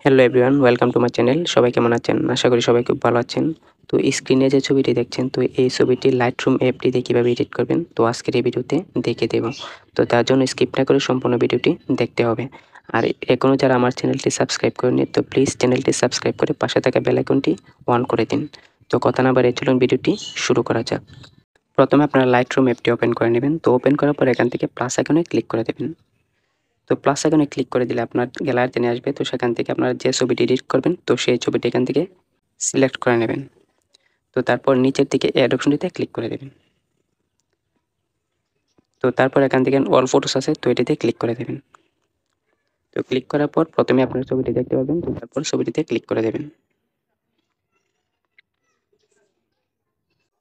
Hello everyone, welcome to my channel. সবাই কেমন আছেন? আশা করি সবাই খুব ভালো আছেন। তো স্ক্রিনে যে ছবিটি দেখছেন, তো এই ছবিটি লাইটরুম অ্যাপটি দিয়ে কীভাবে এডিট করবেন, তো আজকের এই ভিডিওতে দেখিয়ে দেব। তো তার জন্য স্কিপ না করে সম্পূর্ণ ভিডিওটি দেখতে হবে। আর এখনও যারা আমার চ্যানেলটি সাবস্ক্রাইব করেনি, তো প্লিজ চ্যানেলটি সাবস্ক্রাইব করে পাশে থাকা বেল আইকনটি অন করে দিন। তো কথা না বাড়িয়ে চলুন ভিডিওটি শুরু করা যাক। প্রথমে আপনারা লাইটরুম অ্যাপটি ওপেন করে নেবেন। তো ওপেন করার পর এখান থেকে প্লাস আইকনে ক্লিক করে দেবেন। তো প্লাস আইকনে ক্লিক করে দিলে আপনার গ্যালারিতে নিয়ে আসবে। তো সেখান থেকে আপনারা যে ছবিটি এডিট করবেন, তো সেই ছবিটি এখান থেকে সিলেক্ট করে নেবেন। তো তারপর নিচের দিকে অ্যাড অপশনটিতে ক্লিক করে দেবেন। তো তারপর এখান থেকে অল ফটোস আছে, তো এটিতে ক্লিক করে দেবেন। তো ক্লিক করার পর প্রথমে আপনার ছবিটি দেখতে পাবেন, তো তারপর ছবিটিতে ক্লিক করে দেবেন।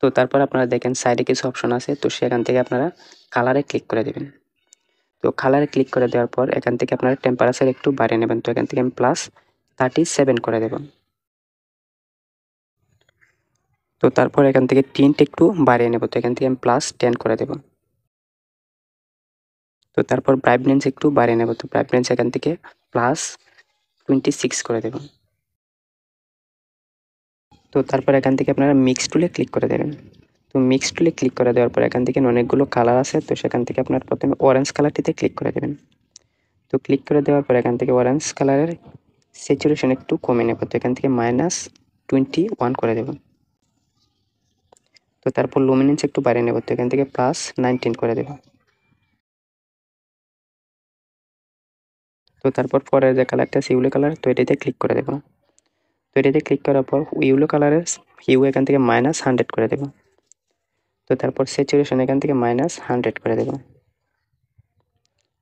তো তারপর আপনারা দেখেন সাইডে কিছু অপশন আছে, তো সেখান থেকে আপনারা কালারে ক্লিক করে দেবেন। তো কালারে ক্লিক করে দেওয়ার পর এখান থেকে আপনারা টেম্পারেচার একটু বাড়িয়ে নেবেন। তো এখান থেকে আমি +37 করে দেব। তো তারপর এখান থেকে টিন্ট একটু বাড়িয়ে নেব। তো এখান থেকে আমি +10 করে দেব। তো তারপর ব্রাইটনেস একটু বাড়িয়ে নেব। তো ব্রাইটনেস এখান থেকে +26 করে দেব। তো তারপর এখান থেকে আপনারা মিক্স টুলে ক্লিক করে দেবেন। তো মিক্স টুলে ক্লিক করে দেওয়ার পর এখান থেকে অনেকগুলো কালার আছে, তো সেখান থেকে আপনার প্রথমে অরেঞ্জ কালারটিতে ক্লিক করে দেবেন। তো ক্লিক করে দেওয়ার পর এখান থেকে অরেঞ্জ কালারের স্যাচুরেশন একটু কমিয়ে নেব। তো এখান থেকে -21 করে দেব। তো তারপর লুমিনেন্স একটু বাড়িয়ে নেব। তো এখান থেকে +19 করে দেব। তো তারপর পরের যে কালারটা আছে ইয়েলো কালার, তো এটাতে ক্লিক করে দেব। তো এটাতে ক্লিক করার পর ইয়েলো কালারের হিউ এখান থেকে -100 করে দেব। তো তারপর স্যাচুরেশন এখান থেকে -100 করে দেব।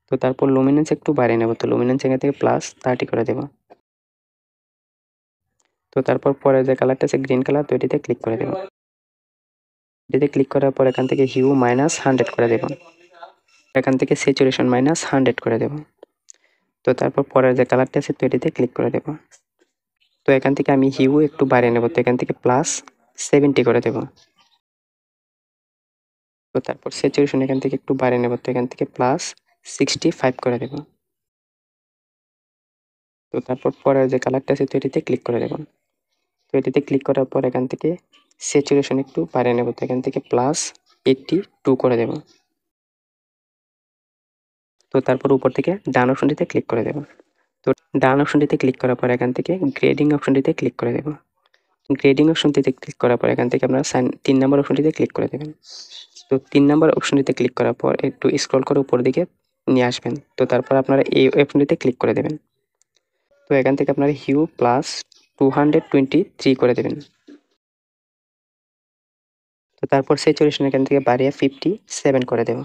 তো তারপর লুমিনেন্স একটু বাড়িয়ে নেব। তো লুমিনেন্স এখান থেকে +30 করে দেব। তো তারপর পরে যে কালারটা আছে গ্রিন কালার, তো এটিতে ক্লিক করে দেব। এটিতে ক্লিক করার পর এখান থেকে হিউ -100 করে দেব। এখান থেকে স্যাচুরেশন -100 করে দেব। তো তারপর পরের যে কালারটা আছে, তো এটিতে ক্লিক করে দেব। তো এখান থেকে আমি হিউ একটু বাড়িয়ে নেব। তো এখান থেকে +70 করে দেব। তো তারপর স্যাচুরেশন এখান থেকে একটু বাড়িয়ে নেব। তো এখান থেকে +65 করে দেব। তো তারপর পরের যে কালারটা আছে, তো এটিতে ক্লিক করে দেব। তো এটিতে ক্লিক করার পর এখান থেকে স্যাচুরেশন একটু বাড়িয়ে নেব। তো এখান থেকে +82 করে দেব। তো তারপর উপর থেকে ডান অপশনটিতে ক্লিক করে দেব। তো ডান অপশনটিতে ক্লিক করার পর এখান থেকে গ্রেডিং অপশনটিতে ক্লিক করে দেব। গ্রেডিং অপশনটিতে ক্লিক করার পর এখান থেকে আপনারা 3 নম্বর অপশনটিতে ক্লিক করে দেবেন। তো 3 নম্বর অপশনটিতে ক্লিক করার পর একটু স্ক্রল করে উপরের দিকে নিয়ে আসবেন। তো তারপর আপনারা এই অপশনটিতে ক্লিক করে দেবেন। তো এখান থেকে আপনারা হিউ +223 করে দেবেন। তো তারপর স্যাচুরেশন এখান থেকে বাড়িয়ে 57 করে দেব।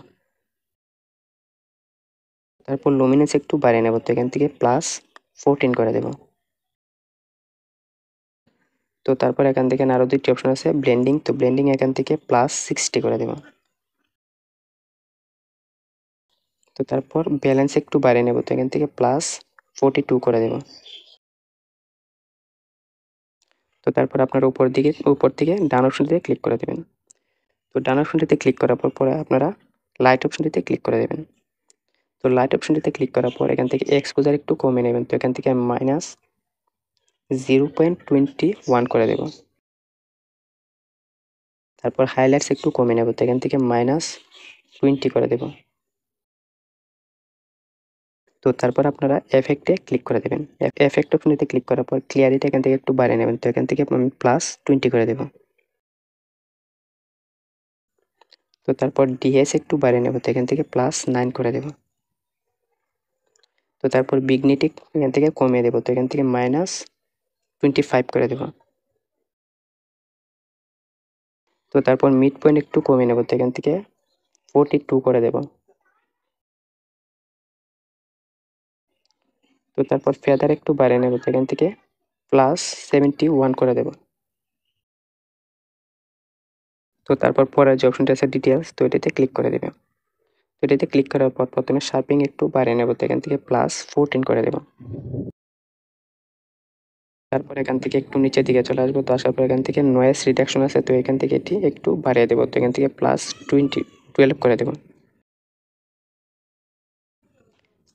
তারপর লুমিনেন্স একটু বাড়িয়ে নেব। তো এখান থেকে +14 করে দেব। তো তারপর এখান থেকে আরো 2টি অপশন আছে ব্লেন্ডিং, তো ব্লেন্ডিং এখান থেকে +60 করে দেব। তো তারপর ব্যালেন্স একটু বাড়িয়ে নেব। তো এখান থেকে +42 করে দেব। তো তারপর আপনার উপর থেকে ডান অপশনটিতে ক্লিক করে দেবেন। তো ডান অপশনটিতে ক্লিক করার পরে আপনারা লাইট অপশনটিতে ক্লিক করে দেবেন। তো লাইট অপশনটিতে ক্লিক করার পর এখান থেকে এক্সপোজার একটু কমিয়ে নেবেন। তো এখান থেকে -0.21 করে দেব। তারপর হাইলাইটস একটু কমিয়ে নেব। তো এখান থেকে -20 করে দেব। তো তারপর আপনারা এফেক্টে ক্লিক করে দেবেন। এফেক্ট অপশনটিতে ক্লিক করার পর ক্লিয়ারিটি এখান থেকে একটু বাড়িয়ে নেবেন। তো এখান থেকে আমি +20 করে দেব। তো তারপর ডিএস একটু বাড়িয়ে নেব। তো এখান থেকে +9 করে দেব। তো তারপর বিগনিটি এখান থেকে কমিয়ে দেব। তো এখান থেকে -25 করে দেব। তো তারপর মিড পয়েন্ট একটু কমিয়ে নেব। তো এখান থেকে 42 করে দেব। তো তারপর ফেদার একটু বাড়িয়ে নেব। তো এখান থেকে +71 করে দেব। তো তারপর পরের যে অপশনটা আছে ডিটেইলস, তো এটাতে ক্লিক করে দেবেন। তো এটাতে ক্লিক করার পর প্রথমে শার্পিং একটু বাড়িয়ে নেব। তো এখান থেকে +14 করে দেব। তারপর এখান থেকে একটু নিচের দিকে চলে আসবো। তো আসার পর এখান থেকে নয়েজ রিডাকশন আছে, তো এখান থেকে এটি একটু বাড়িয়ে দেবো। তো এখান থেকে +12 করে দেব।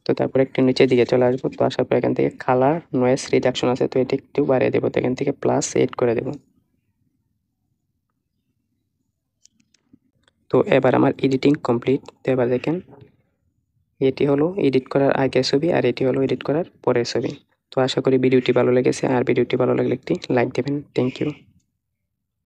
তো তারপর একটু নিচের দিকে চলে আসবো। তো আসার পর এখান থেকে কালার নয়েজ রিডাকশন আছে, তো এটা একটু বাড়িয়ে দেবো। তো এখান থেকে +8 করে দেবো। তো এবার আমার এডিটিং কমপ্লিট। তো এবার দেখেন এটি হলো এডিট করার আগের ছবি আর এটি হলো এডিট করার পরের ছবি। তো আশা করি ভিডিওটি ভালো লেগেছে, আর ভিডিওটি ভালো লাগলে একটি লাইক দেবেন। Thank you.